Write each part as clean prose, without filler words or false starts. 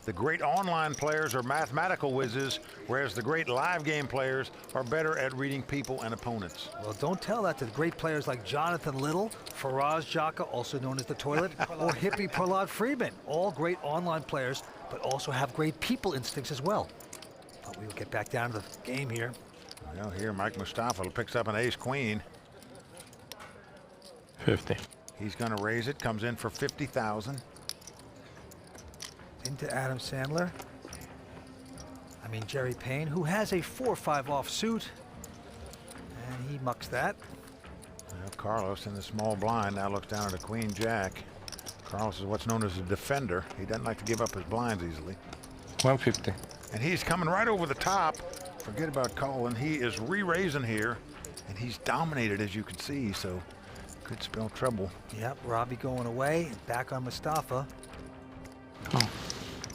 The great online players are mathematical whizzes, whereas the great live game players are better at reading people and opponents. Well, don't tell that to great players like Jonathan Little, Faraz Jaka, also known as the Toilet, or hippie Prahlad Freeman. All great online players, but also have great people instincts as well. But we will get back down to the game here. Well, here Mike Mustafa picks up an ace-queen. 50. He's going to raise it, comes in for 50,000. Into Adam Sandler. Jerry Payne, who has a 4-5 offsuit. And he mucks that. Well, Carlos in the small blind now looks down at a queen-jack. Carlos is what's known as a defender. He doesn't like to give up his blinds easily. 150. And he's coming right over the top. Forget about Colin. He is re-raising here, and he's dominated, as you can see, so could spell trouble. Yep, Ravi going away. Back on Mustafa. Oh.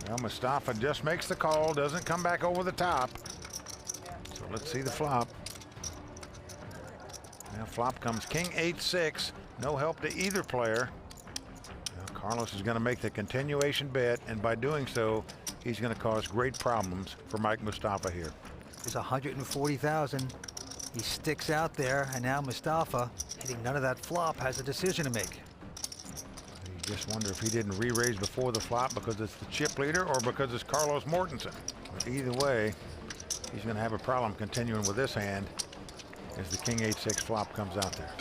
Well, Mustafa just makes the call, doesn't come back over the top. So let's see the flop. Now flop comes king 8-6. No help to either player. Now Carlos is going to make the continuation bet, and by doing so, he's going to cause great problems for Mike Mustafa here. There's 140,000. He sticks out there, and now Mustafa, hitting none of that flop, has a decision to make. You just wonder if he didn't re-raise before the flop because it's the chip leader or because it's Carlos Mortensen. But either way, he's going to have a problem continuing with this hand as the king 8-6 flop comes out there.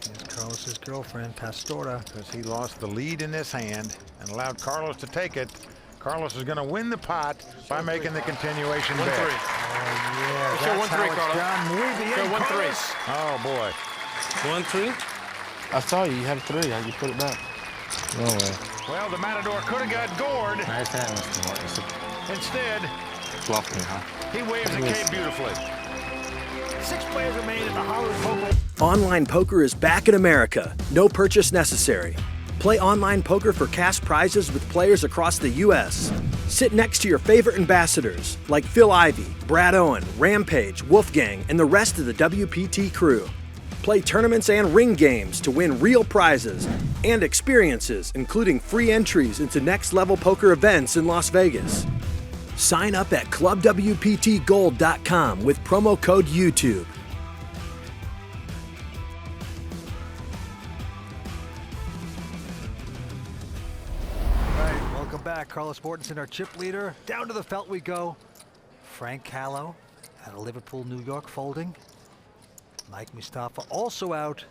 Here's Carlos's girlfriend, Pastora. Because he lost the lead in this hand and allowed Carlos to take it. Carlos is going to win the pot by making the continuation bet. 1-3. Yeah, Show that's 1-3, how it's Carlos. done. Muy bien, 1-3. Carlos. Oh, boy. 1-3. I saw you. You had a 3. How'd you put it back? No way. Well, the Matador could have got gored. Nice hand, Mr. Mortonson. Instead, Fluffed me, huh? he waves the cape beautifully. 6 players remain at the Hollywood Poker. Online poker is back in America. No purchase necessary. Play online poker for cash prizes with players across the U.S. Sit next to your favorite ambassadors like Phil Ivey, Brad Owen, Rampage, Wolfgang, and the rest of the WPT crew. Play tournaments and ring games to win real prizes and experiences, including free entries into next-level poker events in Las Vegas. Sign up at clubwptgold.com with promo code YouTube. All right, welcome back. Carlos Mortensen, our chip leader. Down to the felt we go. Frank Calo out of Liverpool, New York, folding. Mike Mustafa also out.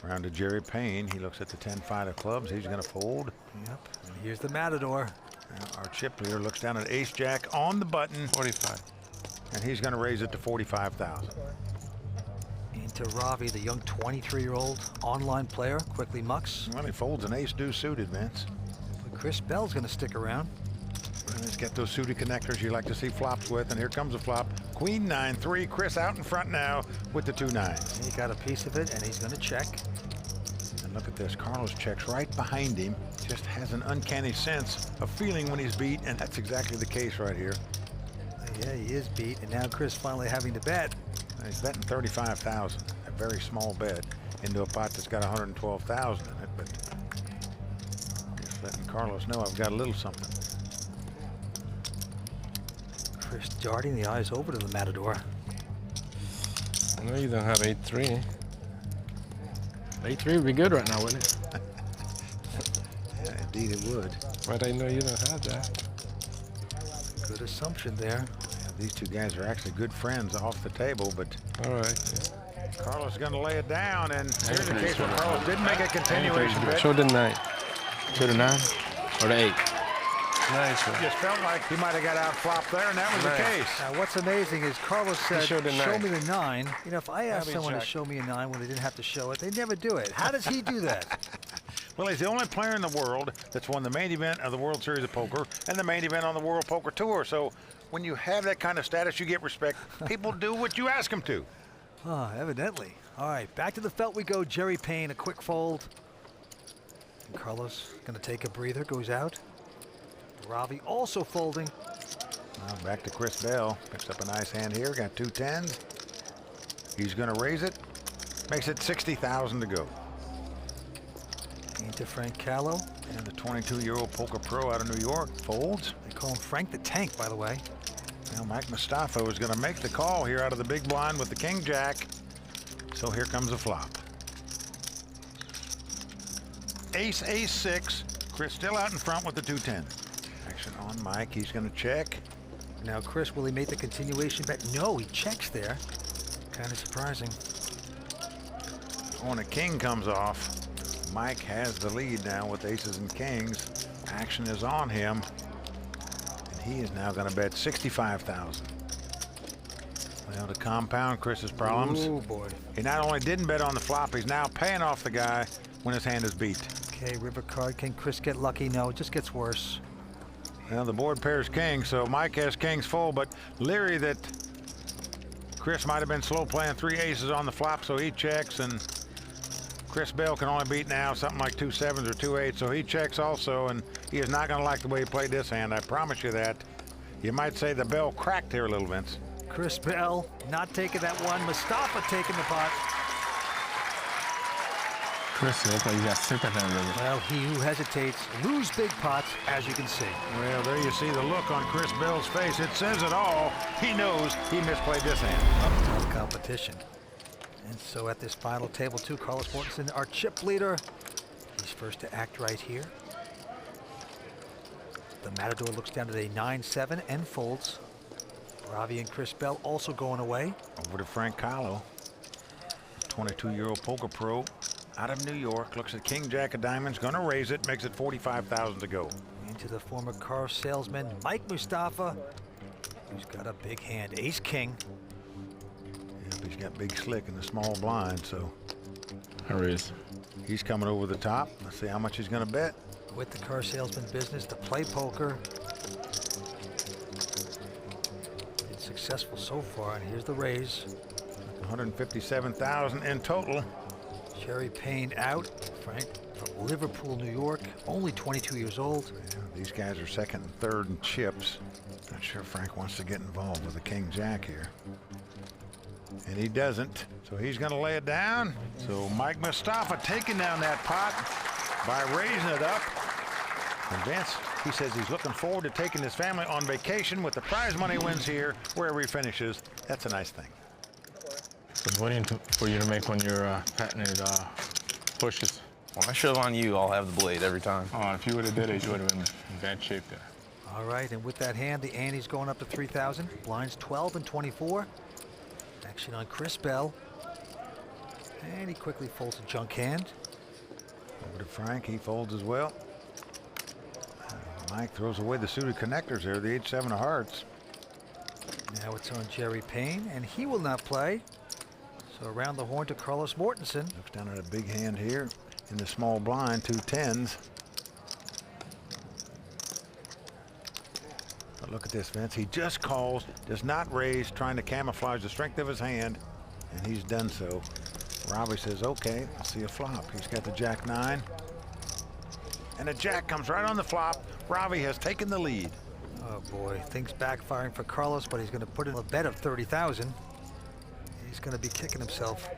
Round to Jerry Payne. He looks at the 10-5 of clubs. He's going to fold. Yep. And here's the Matador. Now our chip leader looks down at ace-jack on the button. 45. And he's going to raise it to 45,000. Into Ravi, the young 23-year-old online player, quickly mucks. Well, he folds an ace-deuce suited, Vince. But Chris Bell's going to stick around. And he's got those suited connectors you like to see flops with, and here comes a flop. Queen 9-3. Chris out in front now with the 2-9. He got a piece of it, and he's going to check. And look at this. Carlos checks right behind him. Just has an uncanny sense of feeling when he's beat, and that's exactly the case right here. Yeah, he is beat, and now Chris finally having to bet. And he's betting 35,000. A very small bet into a pot that's got 112,000 in it, but just letting Carlos know I've got a little something. Chris darting the eyes over to the Matador. I know you don't have 8-3. 8-3 would be good right now, wouldn't it? Yeah, indeed it would. But I know you don't have that. Good assumption there. Yeah, these two guys are actually good friends off the table, but All right. Carlos is going to lay it down, and here's the case where Carlos didn't make a continuation bet. Show the 9. Show the 9 or the 8. Nice one. Just felt like he might have got out flopped there, and that was the case. Now, what's amazing is Carlos said, showed the show 9. me the 9. You know, if I asked Happy someone to check. show me a 9 when they didn't have to show it, they never do it. How does he do that? Well, he's the only player in the world that's won the main event of the World Series of Poker and the main event on the World Poker Tour. So when you have that kind of status, you get respect. People do what you ask them to. Oh, evidently. All right, back to the felt we go. Jerry Payne, a quick fold. And Carlos going to take a breather, goes out. Ravi also folding. Now back to Chris Bell. Picks up a nice hand here. Got 2 10s. He's going to raise it. Makes it 60,000 to go. Into Frank Calo. And the 22-year-old poker pro out of New York folds. They call him Frank the Tank, by the way. Now Mike Mustafa was going to make the call here out of the big blind with the king-jack. So here comes the flop. Ace, ace, six. Chris still out in front with the 2-10. Action on Mike. He's going to check. Now, Chris, will he make the continuation bet? No, he checks there. Kind of surprising. When a king comes off, Mike has the lead now with aces and kings. Action is on him. And he is now going to bet 65,000. Well, to compound Chris's problems. Oh, boy. He not only didn't bet on the flop, he's now paying off the guy when his hand is beat. Okay, river card. Can Chris get lucky? No, it just gets worse. Well, the board pairs king, so Mike has kings full, but leery that Chris might have been slow playing 3 aces on the flop, so he checks, and Chris Bell can only beat now something like 2 7s or 2 8s, so he checks also, and he is not going to like the way he played this hand. I promise you that. You might say the bell cracked here a little, Vince. Chris Bell not taking that one. Mustafa taking the pot. Chris, you look like you got sick of that. Well, he who hesitates lose big pots, as you can see. Well, there you see the look on Chris Bell's face. It says it all. He knows he misplayed this hand. Tough competition. And so at this final table, too, Carlos Mortensen, our chip leader. He's first to act right here. The Matador looks down at a 9-7 and folds. Ravi and Chris Bell also going away. Over to Frank Calo, 22-year-old poker pro out of New York. Looks at king-jack of diamonds, going to raise it, makes it 45,000 to go. Into the former car salesman, Mike Mustafa, who's got a big hand, ace-king. Yep, he's got big slick in the small blind, so I raise. he's coming over the top. Let's see how much he's going to bet. With the car salesman business to play poker. Been successful so far, and here's the raise. 157,000 in total. Jerry Payne out. Frank from Liverpool, New York, only 22 years old. Yeah, these guys are second and third in chips. Not sure Frank wants to get involved with the king-jack here. And he doesn't, so he's going to lay it down. So Mike Mustafa taking down that pot by raising it up. And Vince, he says he's looking forward to taking his family on vacation with the prize money wins here, wherever he finishes. That's a nice thing. I'm waiting for you to make one of your patented pushes. When I shove on you, I'll have the blade every time. Oh, if you would have did it, you would have been in bad shape there. All right, and with that hand, the ante's going up to 3,000. Blinds 12 and 24. Action on Chris Bell. And he quickly folds a junk hand. Over to Frank, he folds as well. Mike throws away the suited connectors there, the 8-7 of hearts. Now it's on Jerry Payne, and he will not play. So around the horn to Carlos Mortensen. Looks down at a big hand here in the small blind, 2 10s. But look at this, Vince. He just calls, does not raise, trying to camouflage the strength of his hand, and he's done so. Ravi says, okay, I'll see a flop. He's got the jack-9. And a jack comes right on the flop. Ravi has taken the lead. Oh boy, things backfiring for Carlos, but he's going to put in a bet of 30,000. He's going to be kicking himself.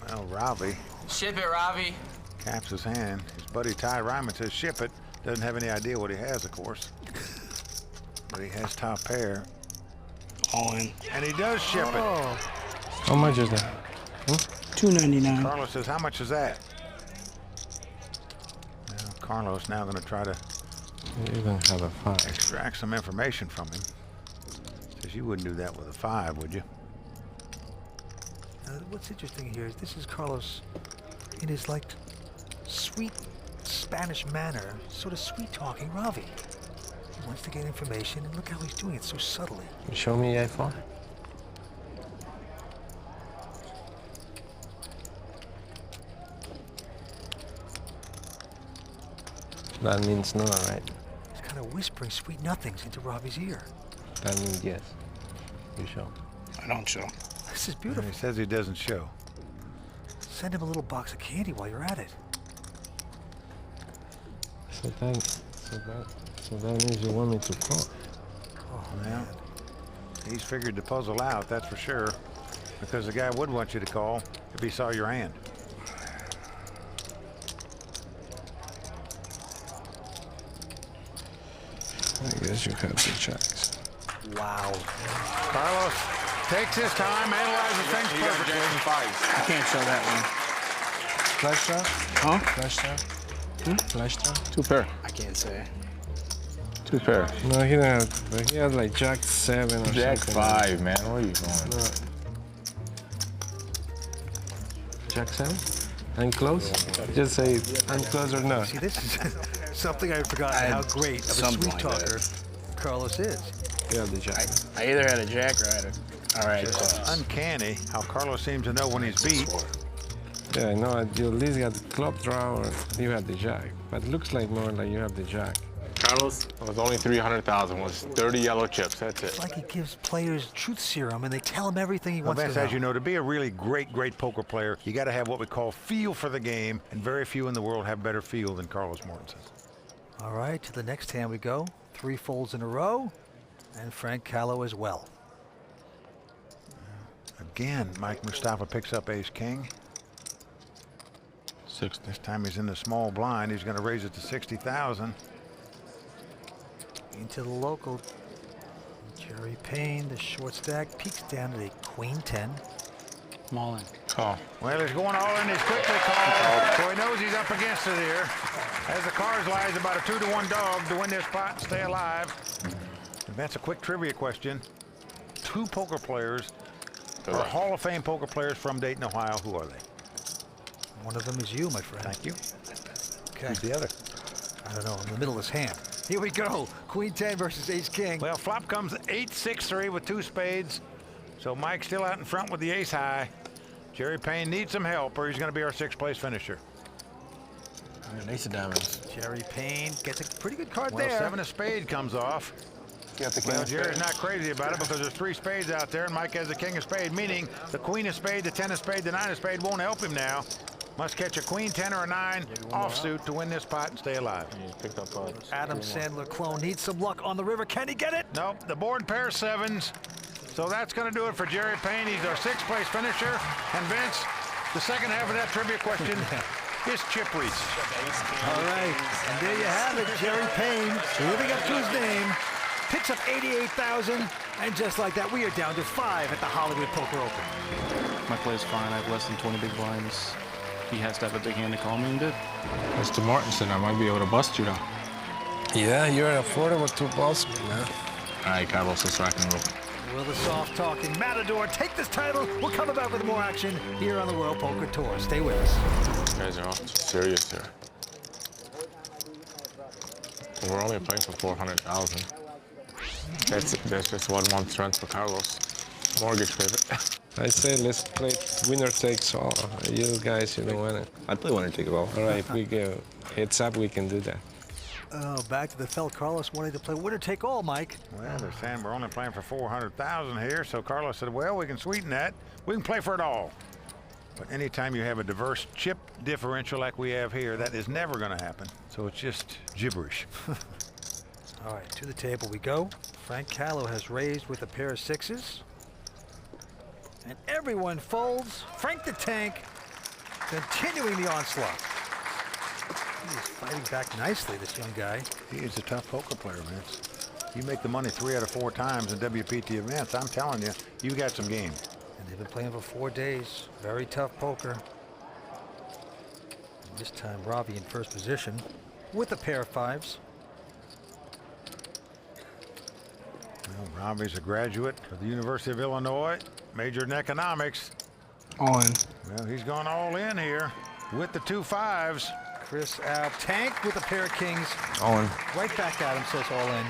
Well, Ravi Ship it, Ravi. caps his hand. His buddy Ty Ryman says ship it. Doesn't have any idea what he has, of course. But he has top pair. All in. And he does ship it. How much is that? $2.99. Carlos says, how much is that? Well, Carlos now going to try to You're going to have a 5. extract some information from him. Says you wouldn't do that with a 5, would you? What's interesting here is this is Carlos in his like sweet Spanish manner, sort of sweet talking Ravi. He wants to get information, and look how he's doing it so subtly. You show me A4? That means no, right? He's kind of whispering sweet nothings into Ravi's ear. That means yes. You show. I don't show. This is And beautiful. he says he doesn't show. Send him a little box of candy while you're at it. So that means you want me to call. Oh, Well, man. he's figured the puzzle out, that's for sure. Because the guy would want you to call if he saw your hand. I guess you have the jacks. Wow. Carlos takes his time, analyzes things perfectly. I can't show that one. Flash draw? Huh? Flash draw? Flash draw? 2 pair. I can't say. 2 pair. No, he didn't have, but he had like Jack 7 or Jack something. 5, man. Where are you going? No. Jack 7? Unclose? Just say unclose or not. See, this is something I forgot how great of a something sweet like talker that. Carlos is. You have the Jack. I either had a jack or I had a. All right. Uncanny how Carlos seems to know when he's beat. Yeah, I know. You at least got the club draw or you have the Jack. But it looks like more like you have the Jack. Carlos? It was only 300,000. Was 30 yellow chips. That's it. It's like he gives players truth serum and they tell him everything he wants Vince, to know. as you know, to be a really great poker player, you got to have what we call feel for the game, and very few in the world have better feel than Carlos Mortensen. All right, to the next hand we go. 3 folds in a row, and Frank Calo as well. Again, Mike Mustafa picks up ace-king. 60. This time he's in the small blind. He's going to raise it to 60,000. Into the local. Jerry Payne, the short stack, peaks down to a queen 10. I'm all in. Call. Well, he's going all in. He's quickly called. So he knows he's up against it here. As the cards lie, he's about a 2-to-1 dog to win this pot and stay alive. And that's a quick trivia question. 2 poker players are Hall of Fame poker players from Dayton, Ohio. Who are they? One of them is you, my friend. Thank you. Okay. Who's the other? I don't know, in the middle of his hand. Here we go. Queen 10 versus ace king. Well, flop comes 8-6-3 with 2 spades. So Mike's still out in front with the ace high. Jerry Payne needs some help or he's going to be our 6th place finisher. An ace of diamonds. Jerry Payne gets a pretty good card Well, there. 7 of spade comes off. Got the Well, Jerry's not crazy about it because there's 3 spades out there and Mike has the king of spade, meaning the queen of spade, the 10 of spade, the 9 of spade won't help him now. Must catch a queen, 10, or a 9 offsuit to win this pot and stay alive. He picked up Adam Sandler clone needs some luck on the river. Can he get it? Nope, the board pair 7s. So that's going to do it for Jerry Payne. He's our 6th place finisher. And Vince, the second half of that trivia question is chip reach. All right, and there you have it. Jerry Payne, living up to his name, picks up 88,000, and just like that, we are down to 5 at the Hollywood Poker Open. My play's fine. I have less than 20 big blinds. He has to have a big hand to call me and did. Mr. Mortonson, I might be able to bust you though. Yeah, you're an affordable 2 balls, man. All right, Carlos, let's rock and roll. Will the soft-talking Matador take this title? We'll come back with more action here on the World Poker Tour. Stay with us. You guys are all serious here. We're only playing for 400,000. That's just 1 month's rent for Carlos. Mortgage payment. I say let's play winner takes all. You guys, you don't want it. I'd play winner take it all. All right, if we go heads up, we can do that. Oh, back to the fell Carlos wanting to play winner take all, Mike. Well, they're saying we're only playing for 400,000 here. So Carlos said, well, we can sweeten that. We can play for it all. But anytime you have a diverse chip differential like we have here, that is never going to happen. So it's just gibberish. All right, to the table we go. Frank Calo has raised with a pair of 6s. And everyone folds. Frank the Tank continuing the onslaught. He is fighting back nicely, this young guy. He is a tough poker player, Vince. You make the money 3 out of 4 times in WPT events. I'm telling you, you got some game. And they've been playing for 4 days. Very tough poker. And this time, Ravi in first position with a pair of 5s. Well, Ravi's a graduate of the University of Illinois, majored in economics. All in. Well, he's gone all in here with the 2 5s. Chris out. Tank with a pair of kings. All in. Right back at him, says all in.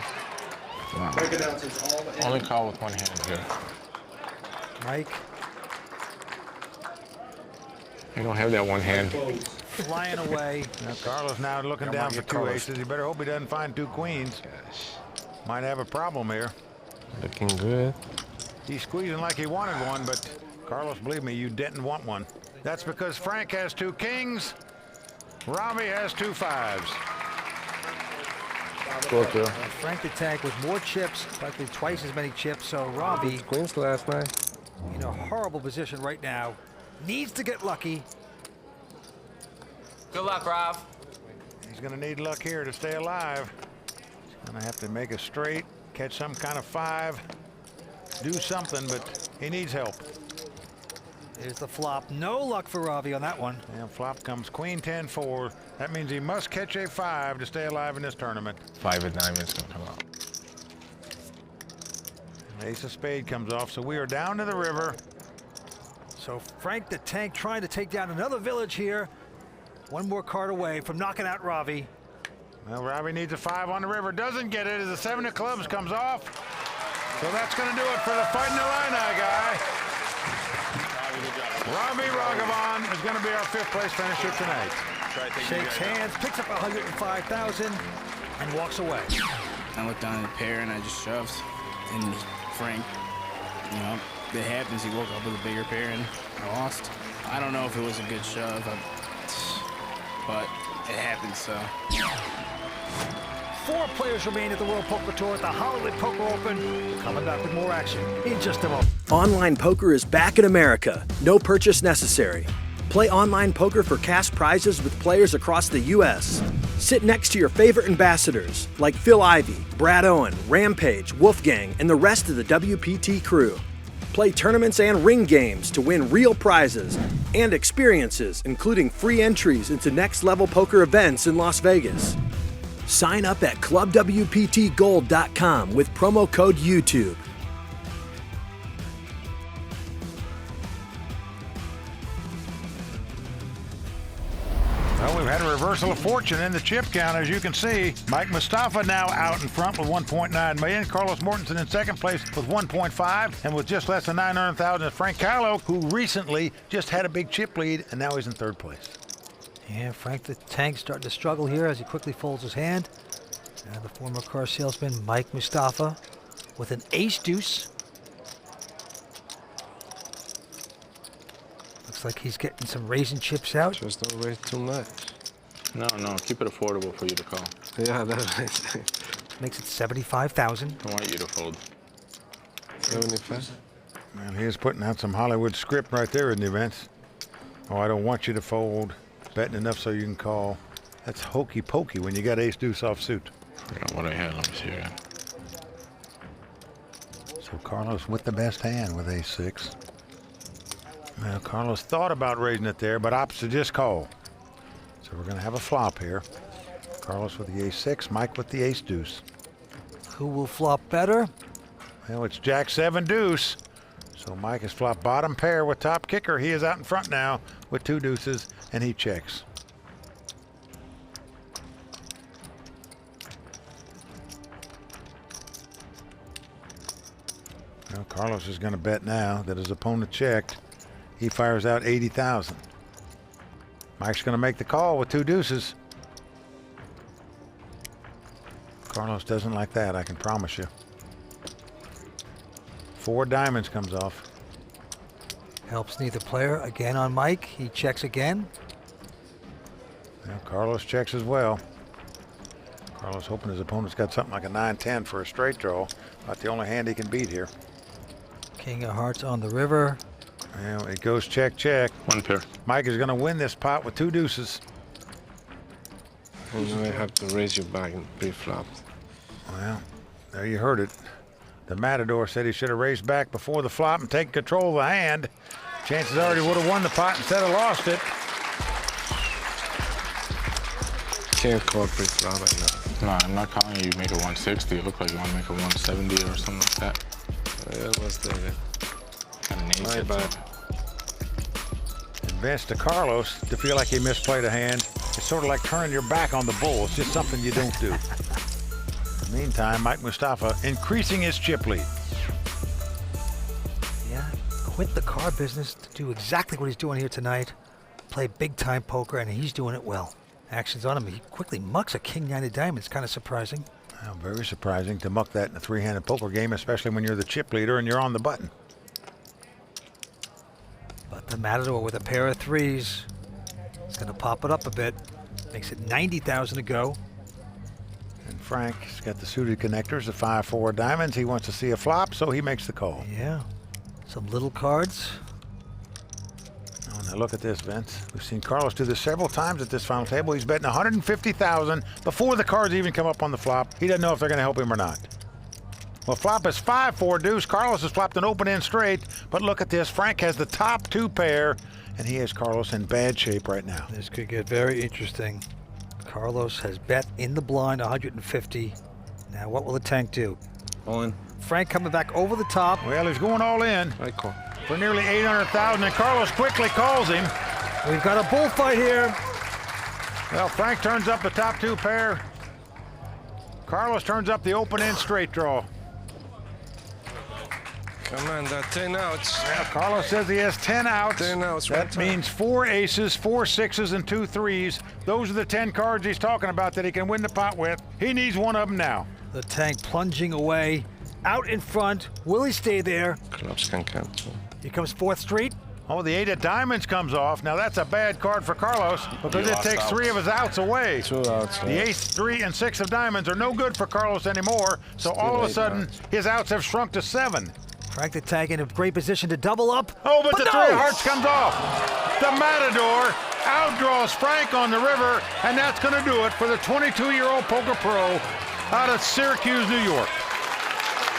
Wow. Only call with 1 hand here. Mike You don't have that 1 hand. flying away. Now, Carlos now looking down for 2 aces. He better hope he doesn't find 2 queens. Might have a problem here. Looking good. He's squeezing like he wanted one, but Carlos, believe me, you didn't want one. That's because Frank has 2 kings. Ravi has 2 5s. Frank the Tank with more chips, practically twice as many chips. So Ravi Queens last night. in a horrible position right now. Needs to get lucky. Good luck, Rav. He's going to need luck here to stay alive. He's going to have to make a straight, catch some kind of 5, do something, but he needs help. Here's the flop. No luck for Ravi on that one. And flop comes queen 10-4. That means he must catch a 5 to stay alive in this tournament. 5 of diamonds gonna come out. Ace of spade comes off, so we are down to the river. So Frank the Tank trying to take down another village here. One more card away from knocking out Ravi. Well, Ravi needs a 5 on the river. Doesn't get it as the 7 of clubs comes off. So that's going to do it for the Fighting Illini guy. Ravi Raghavan is going to be our 5th place finisher tonight. Shakes hands, picks up 105,000, and walks away. I looked down at the pair and I just shoved. And Frank, you know, it happens. He woke up with a bigger pair and I lost. I don't know if it was a good shove, but it happened, so. 4 players remain at the World Poker Tour at the Hollywood Poker Open. Coming back with more action in just a moment. Online poker is back in America. No purchase necessary. Play online poker for cash prizes with players across the U.S. Sit next to your favorite ambassadors like Phil Ivey, Brad Owen, Rampage, Wolfgang, and the rest of the WPT crew. Play tournaments and ring games to win real prizes and experiences, including free entries into next-level poker events in Las Vegas. Sign up at clubwptgold.com with promo code YouTube. Well, we've had a reversal of fortune in the chip count, as you can see. Mike Mustafa now out in front with 1.9 million. Carlos Mortensen in second place with 1.5, and with just less than 900,000 is Frank Calo, who recently just had a big chip lead, and now he's in 3rd place. Yeah, Frank the Tank starting to struggle here as he quickly folds his hand. And the former car salesman Mike Mustafa with an ace-deuce. Looks like he's getting some raisin chips out. Just don't raise too much. No, keep it affordable for you to call. Yeah, that's right. Makes it 75,000. I want you to fold. 75? Well, he is putting out some Hollywood script right there in the events. Oh, I don't want you to fold. Betting enough so you can call. That's hokey pokey when you got ace-deuce offsuit. What I had, let me see again. So Carlos with the best hand with ace-6. Well, Carlos thought about raising it there, but opts to just call. So we're going to have a flop here. Carlos with the ace-6, Mike with the ace-deuce. Who will flop better? Well, it's jack-7 deuce. So Mike has flopped bottom pair with top kicker. He is out in front now with 2 deuces, and he checks. Well, Carlos is going to bet now that his opponent checked. He fires out 80,000. Mike's going to make the call with 2 deuces. Carlos doesn't like that, I can promise you. 4 diamonds comes off. Helps neither player. Again on Mike. He checks again. Well, Carlos checks as well. Carlos hoping his opponent's got something like a 9-10 for a straight draw. About the only hand he can beat here. King of hearts on the river. Well, it goes check, check. 1 pair. Mike is going to win this pot with 2 deuces. And I have to raise your back and pre-flop. Well, there you heard it. The Matador said he should have raised back before the flop and taken control of the hand. Chances are he would have won the pot instead of lost it. Can't call pre-flop right now. No, I'm not calling you. Make it 160. It looked like you want to make it 170 or something like that. It was there. Kind of My bad. Advance to Carlos to feel like he misplayed a hand. It's sort of like turning your back on the bull. It's just something you don't do. In the meantime, Mike Mustafa increasing his chip lead. Yeah, quit the car business to do exactly what he's doing here tonight. Play big-time poker, and he's doing it well. Action's on him. He quickly mucks a king-9 of diamonds. Kind of surprising. Well, very surprising to muck that in a 3-handed poker game, especially when you're the chip leader and you're on the button. But the Matador with a pair of 3s is going to pop it up a bit. Makes it 90,000 to go. And Frank's got the suited connectors, the 5-4 diamonds. He wants to see a flop, so he makes the call. Yeah, some little cards. Now look at this, Vince. We've seen Carlos do this several times at this final table. He's betting $150,000 before the cards even come up on the flop. He doesn't know if they're going to help him or not. Well, flop is 5-4 deuce. Carlos has flopped an open end straight, but look at this. Frank has the top two pair, and he has Carlos in bad shape right now. This could get very interesting. Carlos has bet in the blind 150. Now what will the tank do? All in. Frank coming back over the top. Well, he's going all in I call. for nearly $800,000, and Carlos quickly calls him. We've got a bullfight here. Well, Frank turns up the top two pair. Carlos turns up the open end straight draw. Come on, that 10 outs. Well, Carlos says he has 10 outs. 10 outs, right That time. means 4 aces, 4 sixes, and 2 threes. Those are the 10 cards he's talking about that he can win the pot with. He needs one of them now. The tank plunging away. Out in front. Will he stay there? Clubs can cancel. Here comes 4th Street. Oh, the 8 of diamonds comes off. Now that's a bad card for Carlos because He it lost takes outs. 3 of his outs away. 2 outs. The ace, 3, and 6 of diamonds are no good for Carlos anymore. So Still all of a 8 sudden, outs. his outs have shrunk to 7. Frank the tank in a great position to double up. Oh, but the no! 3 of hearts comes off. The Matador outdraws Frank on the river, and that's going to do it for the 22-year-old poker pro out of Syracuse, New York.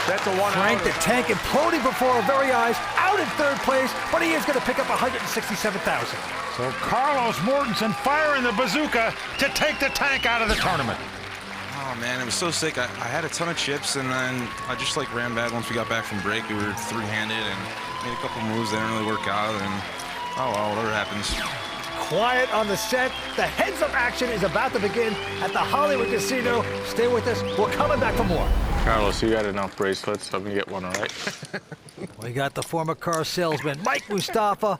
That's a one Frank the tank imploding before our very eyes. Out in 3rd place, but he is going to pick up $167,000. So Carlos Mortensen firing the bazooka to take the tank out of the tournament. Oh man, it was so sick. I had a ton of chips, and then I just like ran bad once we got back from break. We were 3-handed and made a couple moves that didn't really work out, and oh well, whatever happens. Quiet on the set. The heads-up action is about to begin at the Hollywood Casino. Stay with us. We're coming back for more. Carlos, you got enough bracelets. Let me get one, all right? We got the former car salesman, Mike Mustafa,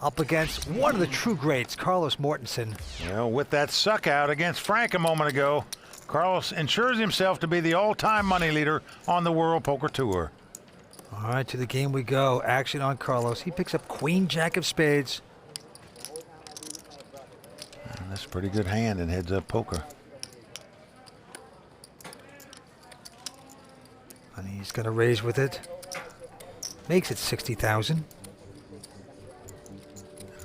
up against one of the true greats, Carlos Mortensen. Well, with that suck out against Frank a moment ago, Carlos ensures himself to be the all-time money leader on the World Poker Tour. All right, to the game we go. Action on Carlos. He picks up Queen Jack of Spades. And that's a pretty good hand in heads-up poker. And he's going to raise with it. Makes it $60,000.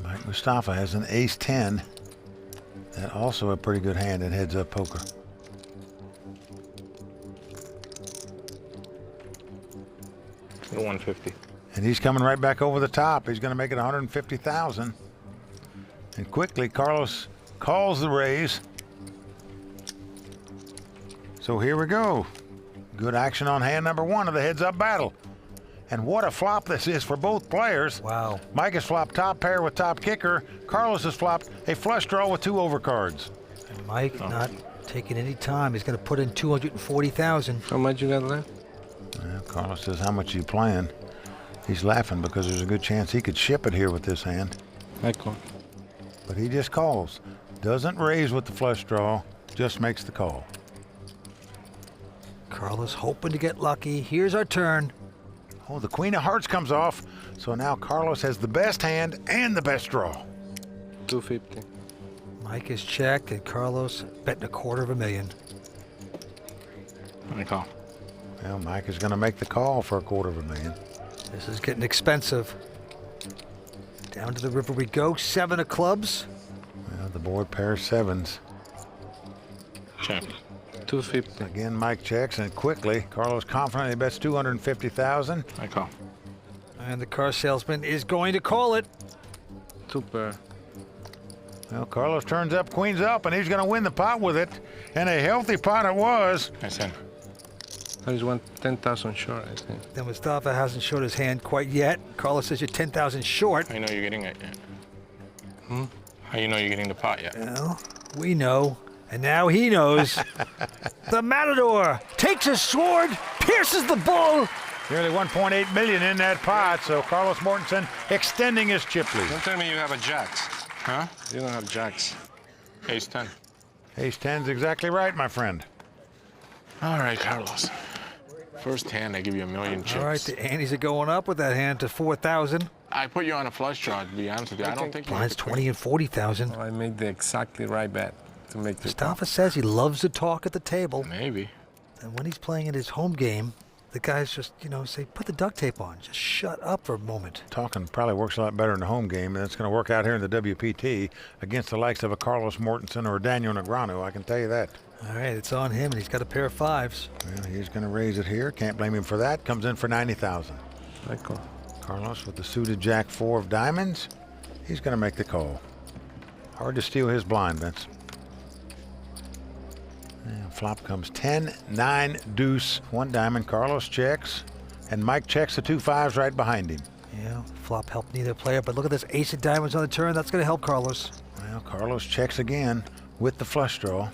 Mike Mustafa has an ace-10. That also a pretty good hand in heads-up poker. The 150. And he's coming right back over the top. He's going to make it $150,000. And quickly, Carlos calls the raise. So here we go. Good action on hand number 1 of the heads-up battle. And what a flop this is for both players. Wow. Mike has flopped top pair with top kicker. Carlos has flopped a flush draw with 2 overcards. And Mike not taking any time. He's going to put in $240,000. How much you got left? Well, Carlos says, how much are you playing? He's laughing because there's a good chance he could ship it here with this hand. I call. But he just calls. Doesn't raise with the flush draw, just makes the call. Carlos hoping to get lucky. Here's our turn. Oh, the Queen of Hearts comes off. So now Carlos has the best hand and the best draw. 250. Mike is checked, and Carlos betting $250,000. I call. Well, Mike is going to make the call for $250,000. This is getting expensive. Down to the river we go. 7 of clubs. Well, the board pairs 7s. Check. 250. Again, Mike checks, and quickly, Carlos confidently bets $250,000. I call. And the car salesman is going to call it. 2 pair. Well, Carlos turns up, queens up, and he's going to win the pot with it. And a healthy pot it was. I send. I just want 10,000 short, I think. Then Mustafa hasn't showed his hand quite yet. Carlos says you're 10,000 short. How you know you're getting it yet? How you know you're getting the pot yet? Well, we know. And now he knows. The Matador takes his sword, pierces the bull. Nearly $1.8 million in that pot, so Carlos Mortensen extending his chip lead. Don't tell me you have a jacks. Huh? You don't have jacks. Ace 10. Ace 10's exactly right, my friend. All right, Carlos. First hand, I give you $1 million chips. All right, the antes are going up with that hand to 4,000. I put you on a flush draw, to be honest with you. I don't think you Blinds 20 and 40,000. I made the exactly right bet to make the Mustafa says he loves to talk at the table. Maybe. And when he's playing in his home game, the guys just, say, put the duct tape on. Just shut up for a moment. Talking probably works a lot better in the home game, and it's going to work out here in the WPT against the likes of a Carlos Mortensen or a Daniel Negreanu, I can tell you that. All right, it's on him, and he's got a pair of fives. Well, he's going to raise it here. Can't blame him for that. Comes in for 90,000. I call. Carlos with the suited Jack 4 of diamonds. He's going to make the call. Hard to steal his blind, Vince. And flop comes 10, 9, deuce, 1 diamond. Carlos checks, and Mike checks the 2 5s right behind him. Yeah, flop helped neither player, but look at this ace of diamonds on the turn. That's going to help Carlos. Well, Carlos checks again with the flush draw.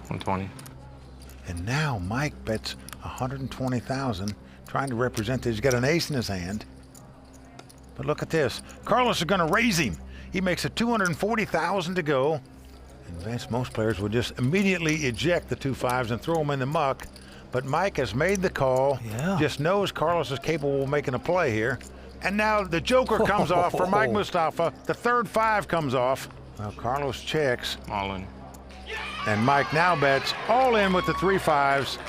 120. And now Mike bets 120,000, trying to represent that he's got an ace in his hand. But look at this. Carlos is going to raise him. He makes it 240,000 to go. And Vince, most players would just immediately eject the 2 5s and throw them in the muck. But Mike has made the call. Yeah. Just knows Carlos is capable of making a play here. And now the joker comes off for Mike Mustafa. The third 5 comes off. Well, Carlos checks. All in. And Mike now bets all in with the 3 5s.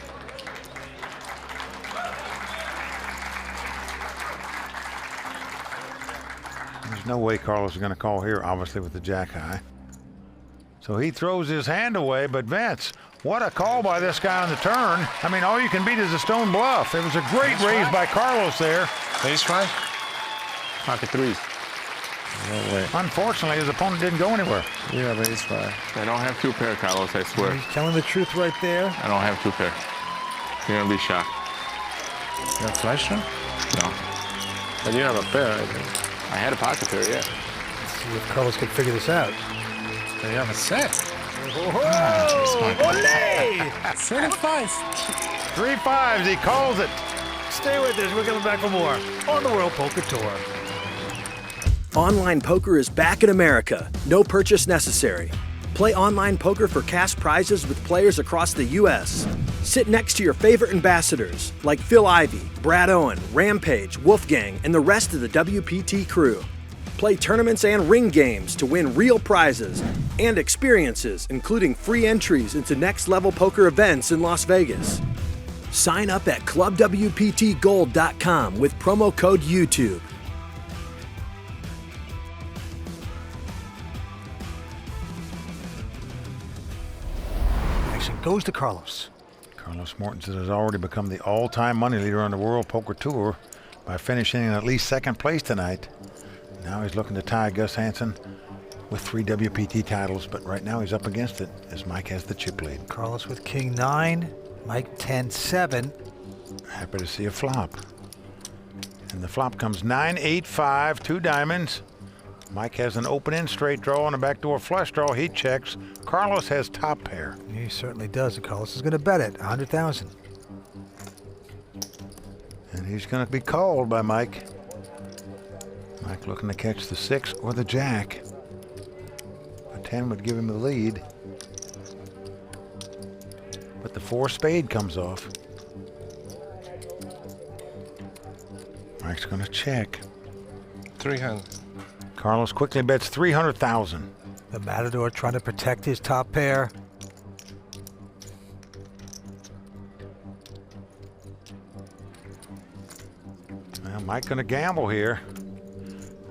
There's no way Carlos is going to call here, obviously, with the jack high. So he throws his hand away, but Vince, what a call by this guy on the turn. I mean, all you can beat is a stone bluff. It was a great raise by Carlos there. Ace 5? Pocket 3s. No way. Unfortunately, his opponent didn't go anywhere. You have ace 5. I don't have 2 pair, Carlos, I swear. He's telling the truth right there. I don't have 2 pair. You're going to be shocked. You have flush draw? No. But you have a pair, I think. I had a pocket pair, yeah. Let's see if Carlos can figure this out. But you have a set. Olé! Set of 5s. 3 5s, he calls it. Stay with us. We're coming back for more on the World Poker Tour. Online poker is back in America. No purchase necessary. Play online poker for cash prizes with players across the U.S. Sit next to your favorite ambassadors like Phil Ivey, Brad Owen, Rampage, Wolfgang, and the rest of the WPT crew. Play tournaments and ring games to win real prizes and experiences, including free entries into next-level poker events in Las Vegas. Sign up at clubwptgold.com with promo code YouTube. Action goes to Carlos. Carlos Mortensen has already become the all-time money leader on the World Poker Tour by finishing in at least second place tonight. Now he's looking to tie Gus Hansen with 3 WPT titles, but right now he's up against it as Mike has the chip lead. Carlos with King 9, Mike 10-7. Happy to see a flop. And the flop comes 9, 8, 5, 2 diamonds. Mike has an open-end straight draw and a backdoor flush draw. He checks. Carlos has top pair. He certainly does, and Carlos is going to bet it, 100,000. And he's going to be called by Mike. Mike looking to catch the 6 or the jack. A 10 would give him the lead. But the 4 spade comes off. Mike's going to check. 300. Carlos quickly bets 300,000. The Matador trying to protect his top pair. Well, Mike going to gamble here.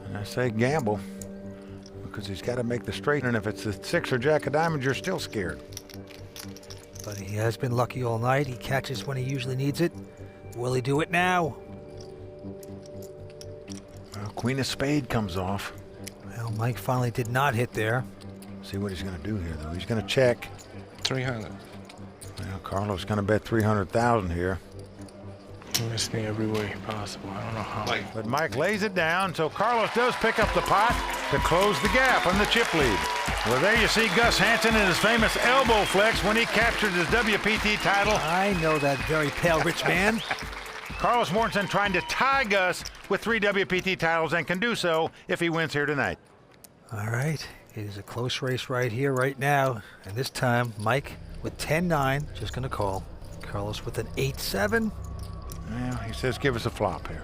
And I say gamble because he's got to make the straight, and if it's the 6 or jack of diamonds, you're still scared. But he has been lucky all night. He catches when he usually needs it. Will he do it now? Well, Queen of Spade comes off. Well, Mike finally did not hit there. See what he's going to do here, though. He's going to check. 300. Well, Carlos going to bet 300,000 here. You missed me every way possible. I don't know how. But Mike lays it down, so Carlos does pick up the pot to close the gap on the chip lead. Well, there you see Gus Hansen in his famous elbow flex when he captured his WPT title. I know that very pale rich man. Carlos Mortensen trying to tie Gus with 3 WPT titles and can do so if he wins here tonight. All right, it is a close race right here, right now. And this time, Mike with 10-9, just going to call. Carlos with an 8-7. Well, he says give us a flop here.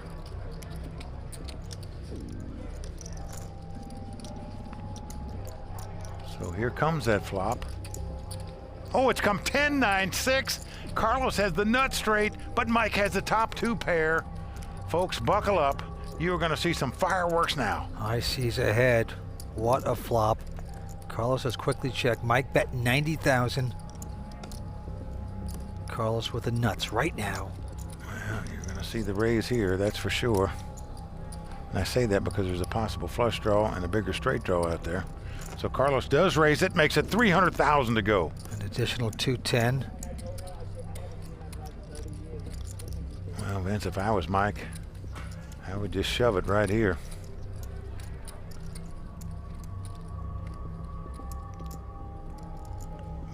So here comes that flop. Oh, it's come 10-9-6. Carlos has the nut straight, but Mike has the top 2 pair. Folks, buckle up. You're going to see some fireworks now. High seas ahead. What a flop. Carlos has quickly checked. Mike bet 90,000. Carlos with the nuts right now. Well, you're going to see the raise here, that's for sure. And I say that because there's a possible flush draw and a bigger straight draw out there. So Carlos does raise it, makes it 300,000 to go. An additional 210. Well, Vince, if I was Mike, I would just shove it right here.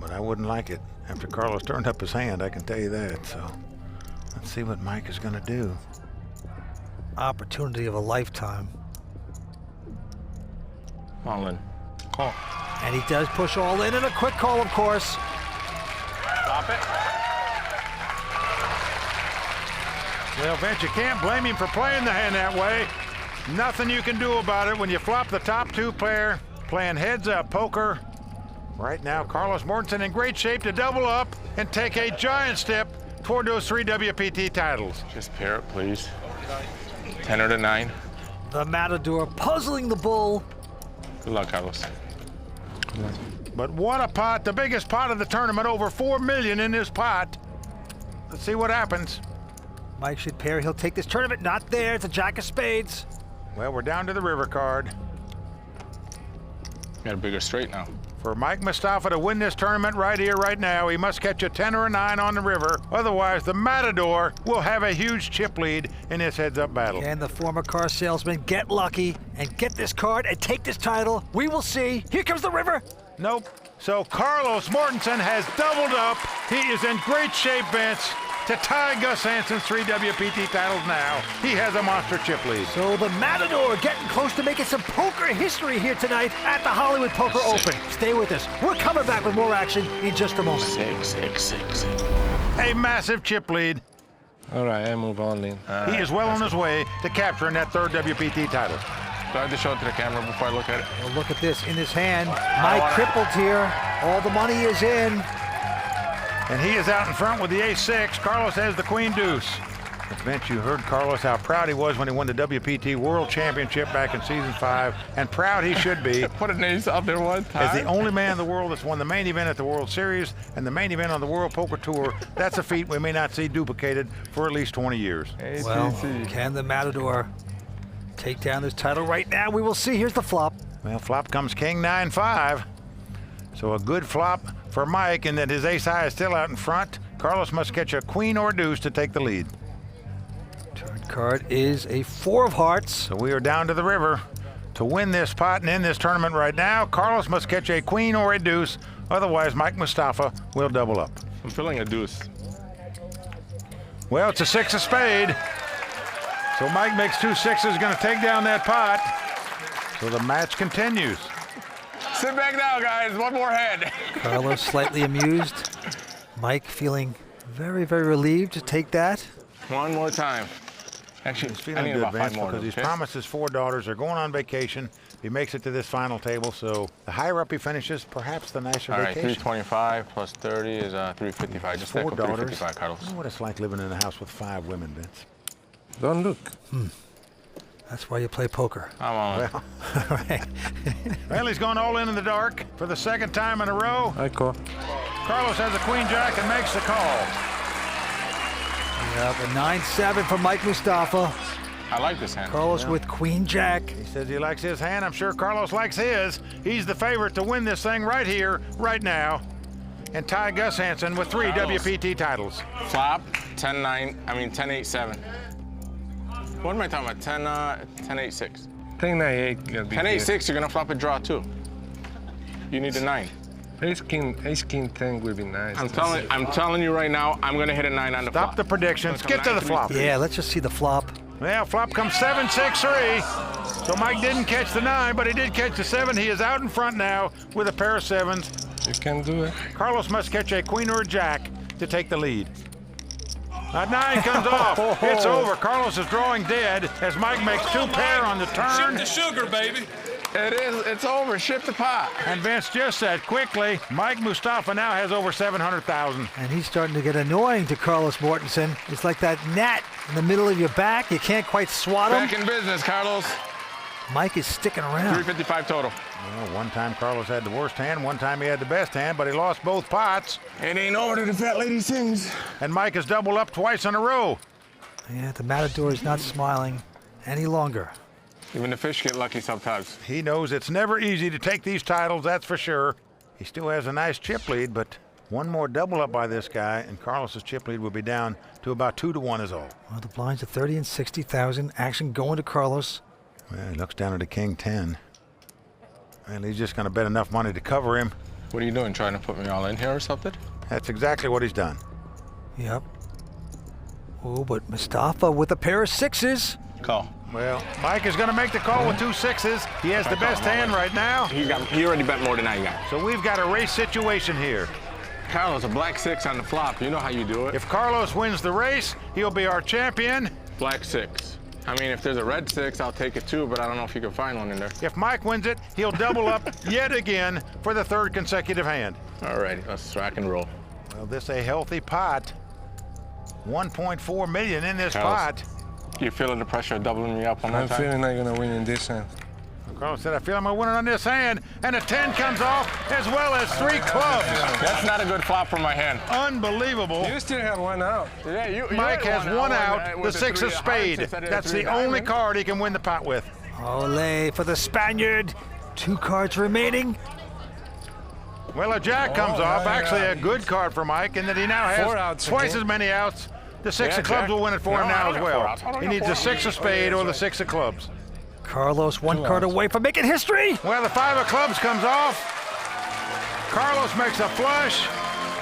But I wouldn't like it. After Carlos turned up his hand, I can tell you that. So let's see what Mike is going to do. Opportunity of a lifetime. All in. Call. And he does push all in, and a quick call, of course. Stop it. Well, Vince, you can't blame him for playing the hand that way. Nothing you can do about it when you flop the top 2 pair, playing heads-up poker. Right now, Carlos Mortensen in great shape to double up and take a giant step toward those 3 WPT titles. Just pair it, please. 10 or the 9. The Matador puzzling the bull. Good luck, Carlos. But what a pot, the biggest pot of the tournament, over $4 million in this pot. Let's see what happens. Mike should pair. He'll take this tournament. Not there. It's a jack of spades. Well, we're down to the river card. Got a bigger straight now. For Mike Mustafa to win this tournament right here, right now, he must catch a 10 or a 9 on the river. Otherwise, the Matador will have a huge chip lead in this heads-up battle. Can the former car salesman get lucky and get this card and take this title? We will see. Here comes the river. Nope. So Carlos Mortensen has doubled up. He is in great shape, Vince, to tie Gus Hansen's 3 WPT titles now. He has a monster chip lead. So the Matador getting close to making some poker history here tonight at the Hollywood Poker Open. Stay with us. We're coming back with more action in just a moment. 6, 6, 6. A massive chip lead. All right, I move all in. He is well on his way to capturing that 3rd WPT title. Do I have to show it to the camera before I look at it? Well, look at this in his hand. Mike crippled here. All the money is in. And he is out in front with the ace-6. Carlos has the queen deuce. But Vince, you heard Carlos how proud he was when he won the WPT World Championship back in season 5, and proud he should be. Put an ace out there one time. As the only man in the world that's won the main event at the World Series and the main event on the World Poker Tour. That's a feat we may not see duplicated for at least 20 years. Well, can the Matador take down this title right now? We will see. Here's the flop. Well, flop comes king 9-5. So a good flop for Mike, and that his ace-high is still out in front. Carlos must catch a queen or a deuce to take the lead. Turn card is a 4 of hearts. So we are down to the river. To win this pot and end this tournament right now, Carlos must catch a queen or a deuce. Otherwise, Mike Mustafa will double up. I'm feeling a deuce. Well, it's a 6 of spade. So Mike makes 2 6s, going to take down that pot. So the match continues. Sit back now, guys. One more hand. Carlos slightly amused. Mike feeling very, very relieved to take that. One more time. Actually, He's I feeling need good, about 5 Vince, more. because he's okay? promised his 4 daughters. They're going on vacation. He makes it to this final table, so the higher up he finishes, perhaps the nicer All right, vacation. 325 plus 30 is 355. Just 4 take up daughters. 355, Carlos. You know what it's like living in a house with 5 women, Vince. Don't look. That's why you play poker. I'm on. Well, All right. well, he's gone all in the dark for the 2nd time in a row. I call. Carlos has a queen-jack and makes the call. Yep, a 9-7 for Mike Mustafa. I like this hand. Carlos with queen-jack. He says he likes his hand. I'm sure Carlos likes his. He's the favorite to win this thing right here, right now, and tie Gus Hansen with 3 Carlos. WPT titles. Flop, 10-8-7. What am I talking about? 10-8-6. 10-9-8. 10-8-6, you're gonna flop a draw too. You need a 9. Ace king 10 will be nice. I'm telling you right now, I'm gonna hit a 9 on the flop. Stop the predictions. Get to the flop. Yeah, let's just see the flop. Well, flop comes 7-6-3. So Mike didn't catch the 9, but he did catch the 7. He is out in front now with a pair of 7s. You can do it. Carlos must catch a queen or a jack to take the lead. That 9 comes off. It's over. Carlos is drawing dead as Mike makes 2 pair on the turn. Ship the sugar, baby. It is. It's over. Ship the pot. And Vince just said quickly, Mike Mustafa now has over 700,000. And he's starting to get annoying to Carlos Mortensen. It's like that gnat in the middle of your back. You can't quite swat him. Back in business, Carlos. Mike is sticking around. 355 total. Well, one time Carlos had the worst hand, one time he had the best hand, but he lost both pots. It ain't over till the fat lady sings. And Mike has doubled up twice in a row. Yeah, the Matador is not smiling any longer. Even the fish get lucky sometimes. He knows it's never easy to take these titles, that's for sure. He still has a nice chip lead, but one more double up by this guy, and Carlos's chip lead will be down to about 2-1 is all. Well, the blinds are 30 and 60,000. Action going to Carlos. Well, he looks down at the king 10. And he's just going to bet enough money to cover him. What are you doing, trying to put me all in here or something? That's exactly what he's done. Yep. Oh, but Mustafa with a pair of sixes. Call. Well, Mike is going to make the call with 2 sixes. He has the best hand right now. He already bet more than I got. So we've got a race situation here. Carlos, a black 6 on the flop. You know how you do it. If Carlos wins the race, he'll be our champion. Black 6. I mean, if there's a red 6, I'll take it too, but I don't know if you can find one in there. If Mike wins it, he'll double up yet again for the 3rd consecutive hand. All right, let's rock and roll. Well, this a healthy pot. 1.4 million in this pot. You feeling the pressure of doubling me up on that time? I'm feeling I'm gonna win in this hand. Carlos said, I feel I'm gonna win it on this hand. And a 10 comes off, as well as 3 clubs. That's not a good flop for my hand. Unbelievable. You still have one out. Yeah, Mike has one out, the 6 of spade. That's the only card he can win the pot with. Ole for the Spaniard. 2 cards remaining. Well, a jack comes off. Actually, a good card for Mike, in that he now has twice as many outs. The 6 of clubs will win it for him now as well. He needs the 6 of spade or the 6 of clubs. Carlos 1 card away from making history. Well, the 5 of clubs comes off. Carlos makes a flush.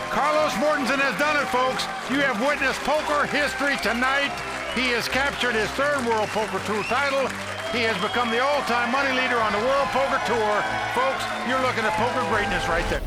Carlos Mortensen has done it, folks. You have witnessed poker history tonight. He has captured his 3rd World Poker Tour title. He has become the all-time money leader on the World Poker Tour. Folks, you're looking at poker greatness right there.